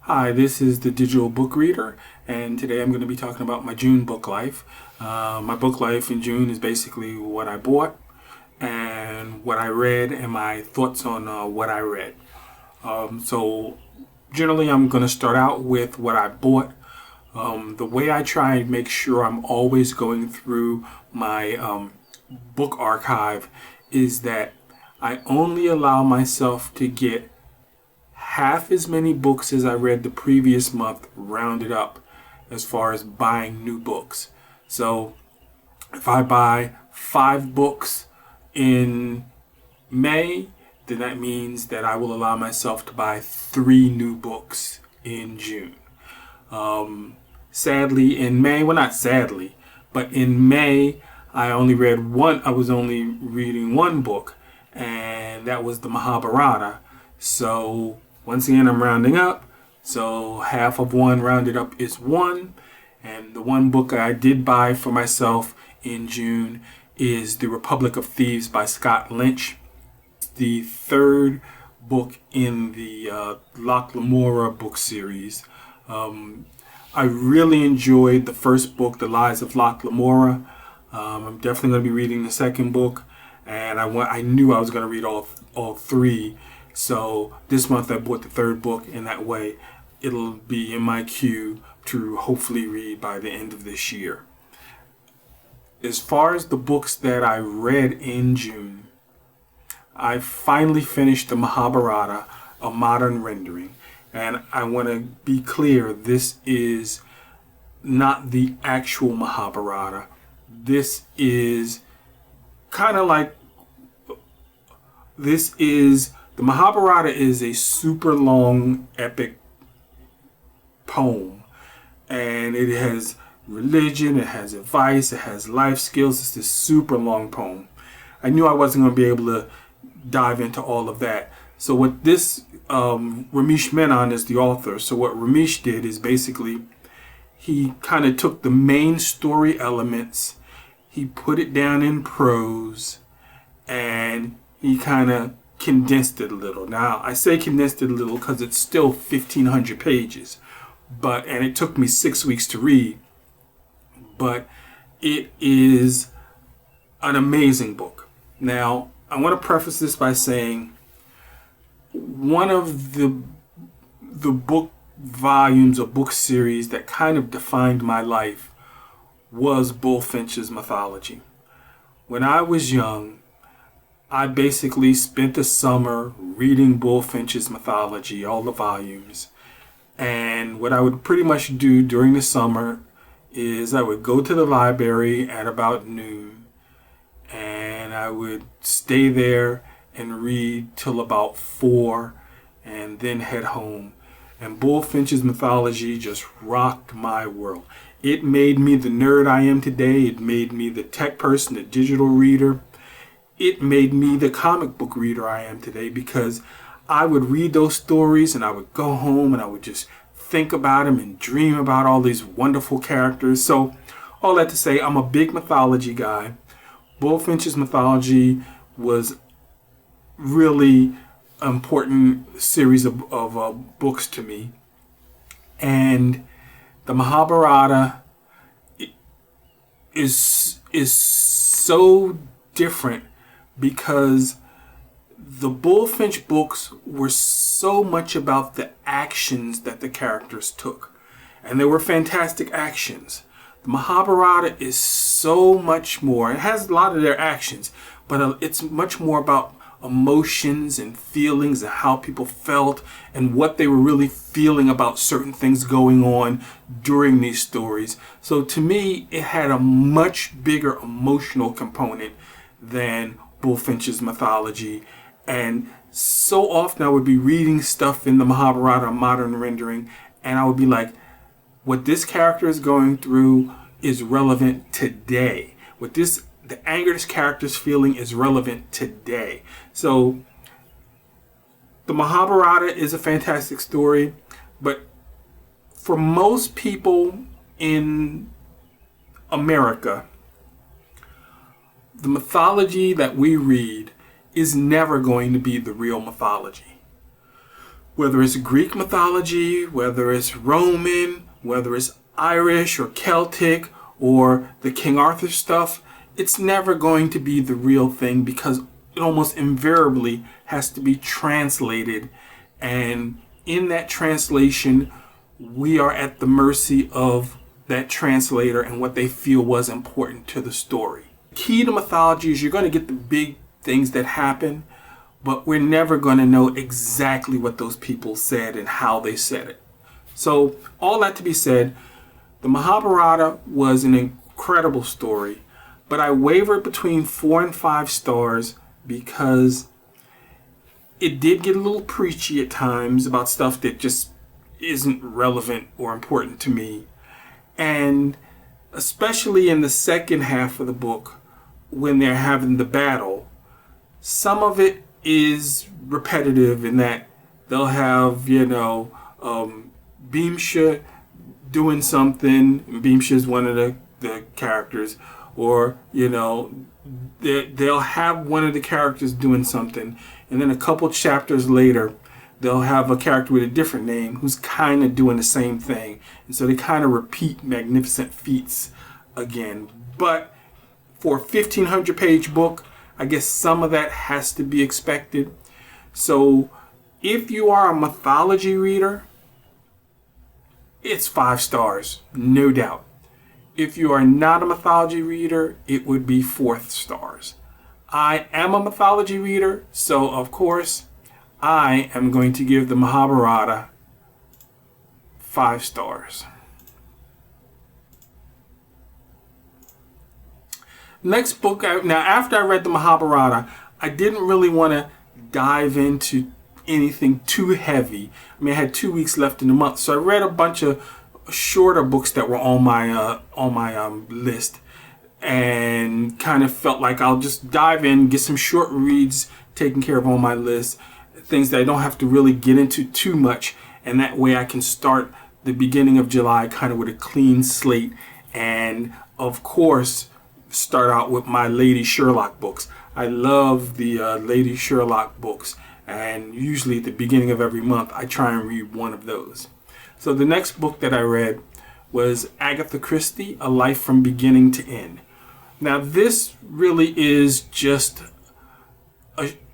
Hi, this is the Digital Book Reader, and today I'm going to be talking about my June book life. My book life in June is basically what I bought and what I read and my thoughts on what I read. So generally I'm going to start out with what I bought. The way I try and make sure I'm always going through my book archive is that I only allow myself to get half as many books as I read the previous month, rounded up, as far as buying new books. So if I buy 5 books in May, then that means that I will allow myself to buy 3 new books in June. Sadly, in May, well, not sadly, but in May, I was only reading one book, and that was the Mahabharata. So once again, I'm rounding up. So half of one rounded up is 1. And the one book I did buy for myself in June is The Republic of Thieves by Scott Lynch. The 3rd book in the Locke Lamora book series. I really enjoyed the first book, The Lies of Locke Lamora. I'm definitely going to be reading the 2nd book, and I knew I was going to read all 3. So this month I bought the 3rd book, and that way it'll be in my queue to hopefully read by the end of this year. As far as the books that I read in June, I finally finished the Mahabharata, a modern rendering. And I want to be clear, this is not the actual Mahabharata. This is kind of like, the Mahabharata is a super long epic poem. And it has religion, it has advice, it has life skills. It's this super long poem. I knew I wasn't going to be able to dive into all of that. So what this, Ramesh Menon is the author. So what Ramesh did is basically, he kind of took the main story elements, he put it down in prose, and he kind of condensed it a little. Now, I say condensed it a little because it's still 1,500 pages, and it took me 6 weeks to read, but it is an amazing book. Now, I want to preface this by saying one of the book volumes or book series that kind of defined my life was Bulfinch's mythology. When I was young, I basically spent a summer reading Bulfinch's mythology, all the volumes. And what I would pretty much do during the summer is I would go to the library at about noon, and I would stay there and read till about 4 and then head home. And Bulfinch's mythology just rocked my world. It made me the nerd I am today. It made me the tech person, the digital reader. It made me the comic book reader I am today, because I would read those stories and I would go home and I would just think about them and dream about all these wonderful characters. So all that to say, I'm a big mythology guy. Bulfinch's mythology was really important series of books to me. And the Mahabharata is so different because the Bulfinch books were so much about the actions that the characters took. And they were fantastic actions. The Mahabharata is so much more. It has a lot of their actions, but it's much more about emotions and feelings and how people felt and what they were really feeling about certain things going on during these stories. So to me, it had a much bigger emotional component than Bulfinch's mythology. And so often I would be reading stuff in the Mahabharata modern rendering, and I would be like, what this character is going through is relevant today. The anger this character is feeling is relevant today. So the Mahabharata is a fantastic story, but for most people in America, the mythology that we read is never going to be the real mythology. Whether it's Greek mythology, whether it's Roman, whether it's Irish or Celtic or the King Arthur stuff, it's never going to be the real thing because it almost invariably has to be translated. And in that translation, we are at the mercy of that translator and what they feel was important to the story. Key to mythology is you're going to get the big things that happen, but we're never going to know exactly what those people said and how they said it. So all that to be said, the Mahabharata was an incredible story, but I wavered between 4 and 5 stars because it did get a little preachy at times about stuff that just isn't relevant or important to me. And especially in the second half of the book, when they're having the battle, some of it is repetitive in that they'll have, Bhimsha doing something. Bhimsha is one of the characters. Or, they'll have one of the characters doing something. And then a couple chapters later, they'll have a character with a different name who's kind of doing the same thing. And so they kind of repeat magnificent feats again. But for a 1,500 page book, I guess some of that has to be expected. So if you are a mythology reader, it's 5 stars, no doubt. If you are not a mythology reader, it would be 4 stars. I am a mythology reader, so of course, I am going to give the Mahabharata 5 stars. Next book, now after I read the Mahabharata, I didn't really want to dive into anything too heavy. I mean, I had 2 weeks left in the month, so I read a bunch of shorter books that were on my list, and kind of felt like I'll just dive in, get some short reads taken care of on my list, things that I don't have to really get into too much, and that way I can start the beginning of July kind of with a clean slate, and of course start out with my Lady Sherlock books. I love the Lady Sherlock books, and usually at the beginning of every month I try and read one of those. So the next book that I read was Agatha Christie, A Life from Beginning to End. Now this really is just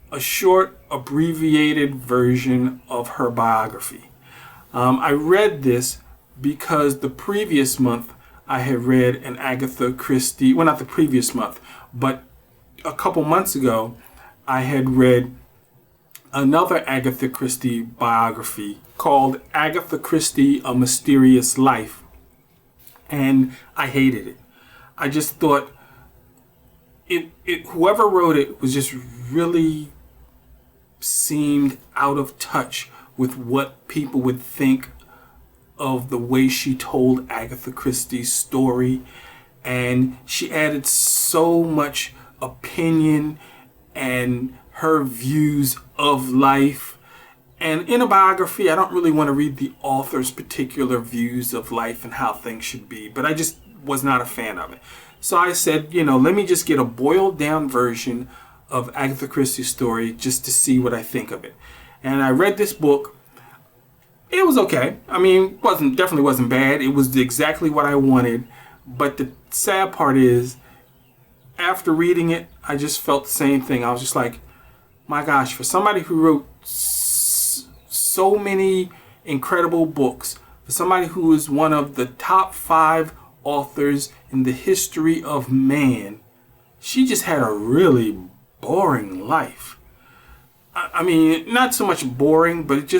a short, abbreviated version of her biography. I read this because the previous month I had read an Agatha Christie, well, not the previous month, but a couple months ago, I had read another Agatha Christie biography called Agatha Christie, A Mysterious Life. And I hated it. I just thought whoever wrote it was just really seemed out of touch with what people would think of the way she told Agatha Christie's story, and she added so much opinion and her views of life. And in a biography, I don't really want to read the author's particular views of life and how things should be, but I just was not a fan of it. So I said, let me just get a boiled down version of Agatha Christie's story just to see what I think of it. And I read this book. It was okay. I mean, definitely wasn't bad. It was exactly what I wanted. But the sad part is, after reading it, I just felt the same thing. I was just like, my gosh, for somebody who wrote so many incredible books, for somebody who is one of the top 5 authors in the history of man, she just had a really boring life. I mean, not so much boring, but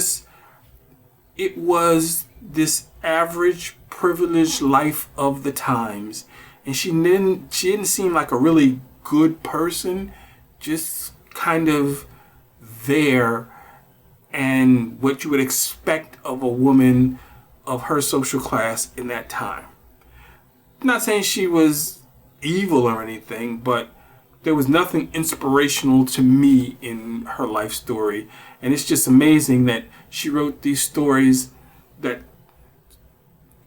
it was this average, privileged life of the times. And she didn't seem like a really good person, just kind of there, and what you would expect of a woman of her social class in that time. I'm not saying she was evil or anything, but there was nothing inspirational to me in her life story. And it's just amazing that she wrote these stories that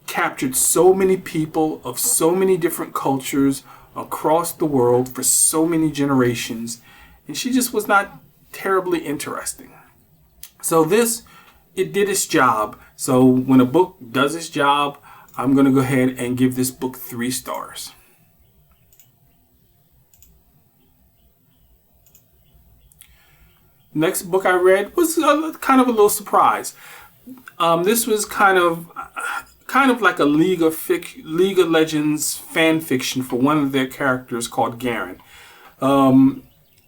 captured so many people of so many different cultures across the world for so many generations. And she just was not terribly interesting. So this it did its job. So when a book does its job, I'm going to go ahead and give this book 3 stars. Next book I read was kind of a little surprise. This was kind of like a League of Legends fan fiction for one of their characters called Garen.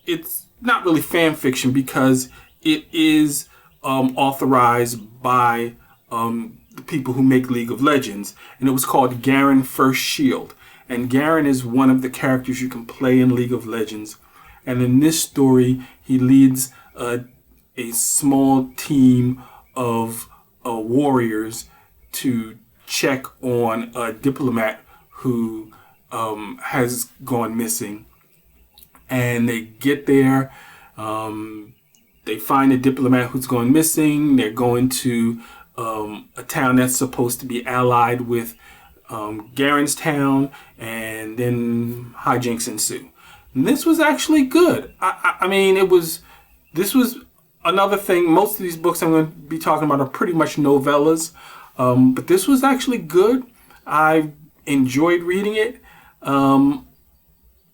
It's not really fan fiction because it is authorized by the people who make League of Legends, and it was called Garen First Shield. And Garen is one of the characters you can play in League of Legends. And in this story, he leads a small team of warriors to check on a diplomat who has gone missing. And they get there, they find a diplomat who's gone missing. They're going to a town that's supposed to be allied with Garen's town, and then hijinks ensue. And this was actually good. I mean, this was another thing. Most of these books I'm going to be talking about are pretty much novellas, but this was actually good. I enjoyed reading it.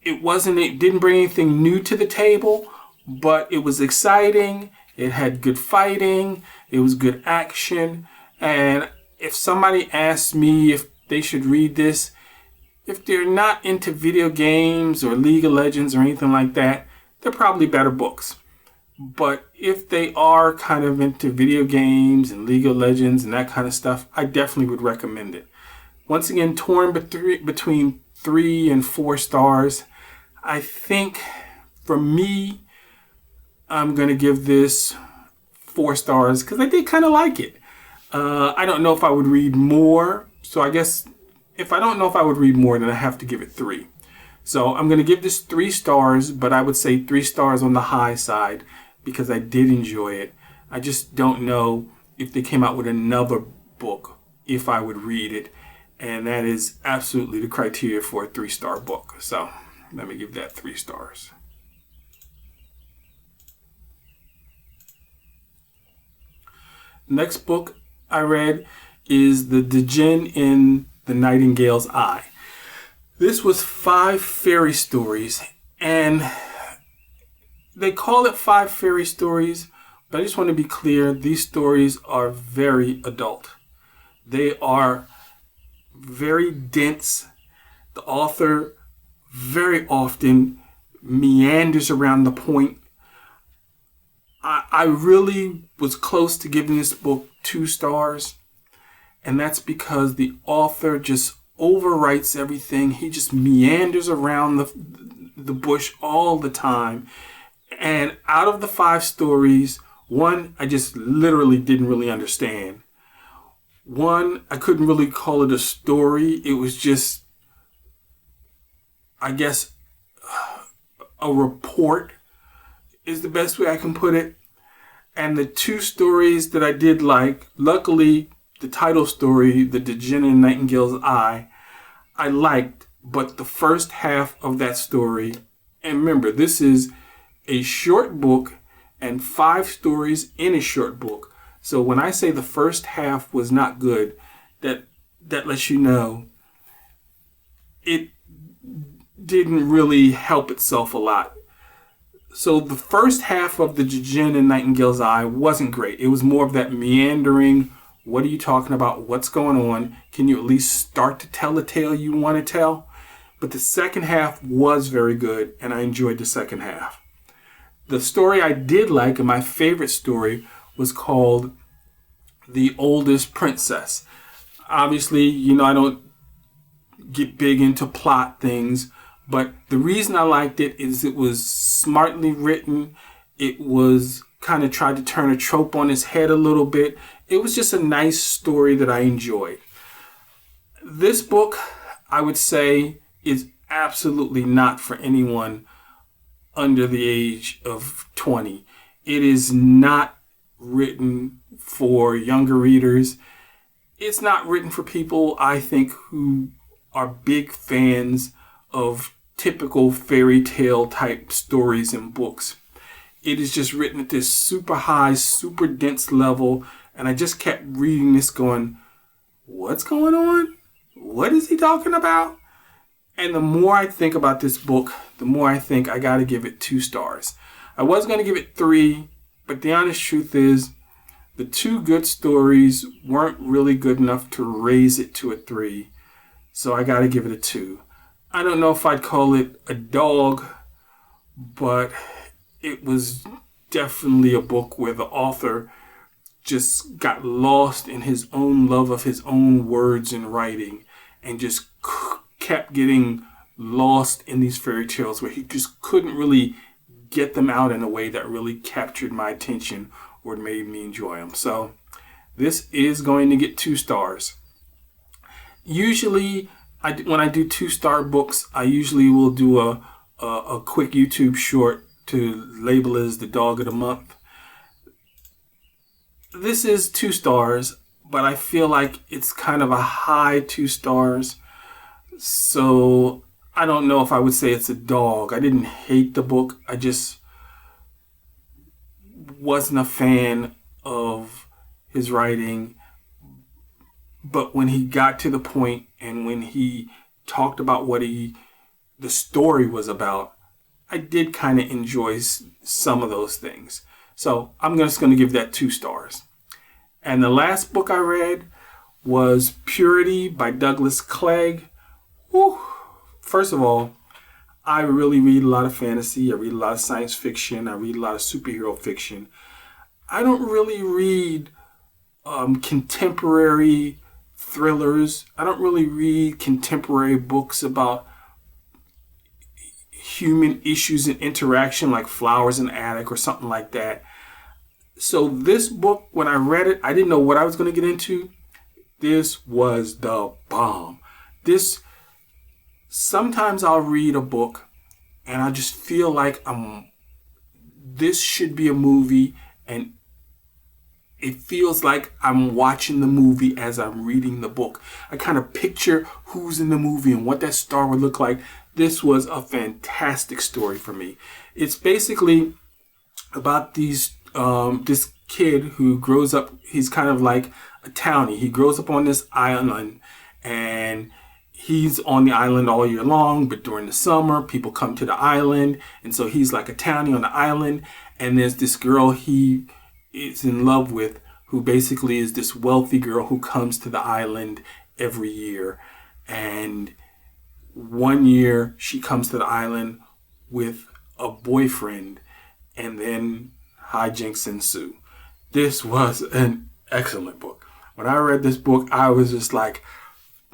It didn't bring anything new to the table, but it was exciting. It had good fighting. It was good action. And if somebody asked me if they should read this, if they're not into video games or League of Legends or anything like that, they're probably better books. But if they are kind of into video games and League of Legends and that kind of stuff, I definitely would recommend it. Once again, torn between 3 and 4 stars. I think for me, I'm going to give this 4 stars because I did kind of like it. I don't know if I would read more. So I guess if I don't know if I would read more, then I have to give it 3. So I'm going to give this 3 stars, but I would say 3 stars on the high side because I did enjoy it. I just don't know if they came out with another book, if I would read it. And that is absolutely the criteria for a 3-star book. So let me give that 3 stars. Next book I read is The Djinn in the Nightingale's Eye. This was 5 fairy stories, and they call it 5 fairy stories, but I just want to be clear, these stories are very adult. They are very dense. The author very often meanders around the point. I really was close to giving this book 2 stars, and that's because the author just overwrites everything. He just meanders around the bush all the time. And out of the 5 stories, 1 I just literally didn't really understand. 1, I couldn't really call it a story. It was just, I guess, a report is the best way I can put it. And the 2 stories that I did like, luckily, the title story, The Djinn in Nightingale's Eye, I liked, but the first half of that story, and remember, this is a short book and 5 stories in a short book. So when I say the first half was not good, that lets you know it didn't really help itself a lot. So the first half of The Djinn in Nightingale's Eye wasn't great. It was more of that meandering, what are you talking about? What's going on? Can you at least start to tell the tale you want to tell? But the second half was very good, and I enjoyed the second half. The story I did like, and my favorite story, was called The Oldest Princess. Obviously, I don't get big into plot things, but the reason I liked it is it was smartly written. It was kind of tried to turn a trope on its head a little bit. It was just a nice story that I enjoyed. This book, I would say, is absolutely not for anyone under the age of 20. It is not written for younger readers. It's not written for people, I think, who are big fans of typical fairy tale type stories and books. It is just written at this super high, super dense level, And I just kept reading this going, what's going on? What is he talking about? And the more I think about this book, the more I think I got to give it 2 stars. I was going to give it 3, but the honest truth is the 2 good stories weren't really good enough to raise it to a 3. So I got to give it a 2. I don't know if I'd call it a dog, but it was definitely a book where the author just got lost in his own love of his own words and writing and just kept getting lost in these fairy tales where he just couldn't really get them out in a way that really captured my attention or made me enjoy them. So this is going to get 2 stars. Usually, when I do 2-star books, I usually will do a quick YouTube short to label as the dog of the month. This is 2 stars, but I feel like it's kind of a high 2 stars. So I don't know if I would say it's a dog. I didn't hate the book. I just wasn't a fan of his writing. But when he got to the point and when he talked about what the story was about, I did kind of enjoy some of those things. So I'm just going to give that 2 stars. And the last book I read was Purity by Douglas Clegg. Whew. First of all, I really read a lot of fantasy. I read a lot of science fiction. I read a lot of superhero fiction. I don't really read contemporary thrillers. I don't really read contemporary books about human issues and interaction like Flowers in the Attic or something like that. So this book, when I read it, I didn't know what I was going to get into. This was the bomb. Sometimes I'll read a book and I just feel like this should be a movie, and it feels like I'm watching the movie as I'm reading the book. I kind of picture who's in the movie and what that star would look like. This was a fantastic story for me. It's basically about this kid who grows up. He's kind of like a townie. He grows up on this island, and he's on the island all year long, but during the summer, people come to the island, and so he's like a townie on the island, and there's this girl he is in love with who basically is this wealthy girl who comes to the island every year. And one year, she comes to the island with a boyfriend, and then hijinks ensue. This was an excellent book. When I read this book, I was just like,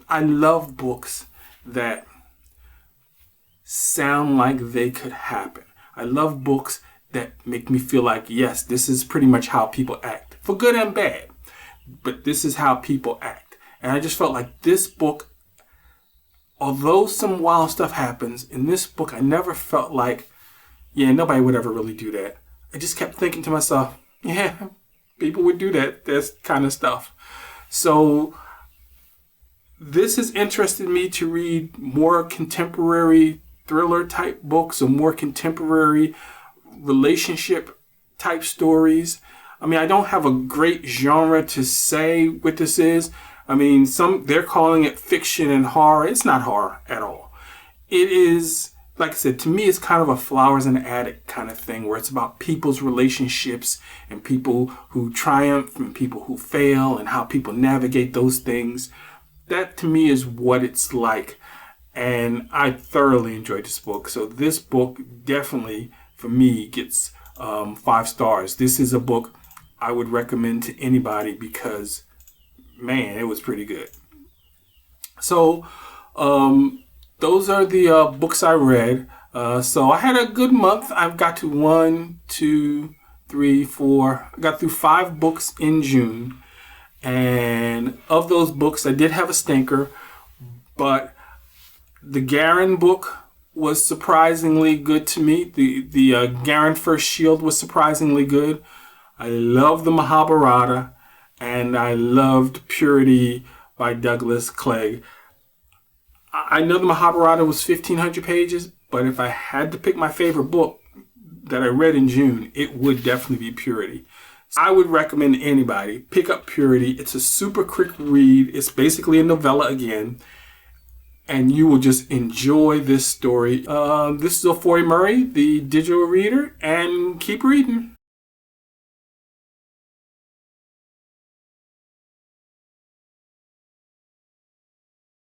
I love books that sound like they could happen. I love books that make me feel like, yes, this is pretty much how people act, for good and bad. But this is how people act. And I just felt like this book, although some wild stuff happens, in this book, I never felt like, yeah, nobody would ever really do that. I just kept thinking to myself, yeah, people would do that kind of stuff. So this has interested me to read more contemporary thriller type books or more contemporary relationship type stories. I mean, I don't have a great genre to say what this is. I mean, they're calling it fiction and horror. It's not horror at all. It is, like I said, to me, it's kind of a Flowers in the Attic kind of thing where it's about people's relationships and people who triumph and people who fail and how people navigate those things. That to me is what it's like. And I thoroughly enjoyed this book. So this book definitely, for me, gets 5 stars. This is a book I would recommend to anybody because, man, it was pretty good. So those are the books I read. So I had a good month. I've got to 1, 2, 3, 4. I got through 5 books in June. And of those books, I did have a stinker. But the Garen book was surprisingly good to me. The Garen First Shield was surprisingly good. I loved the Mahabharata. And I loved Purity by Douglas Clegg. I know the Mahabharata was 1,500 pages, but if I had to pick my favorite book that I read in June, it would definitely be Purity. I would recommend anybody pick up Purity. It's a super quick read. It's basically a novella again. And you will just enjoy this story. This is Ofori Murray, the digital reader, and keep reading.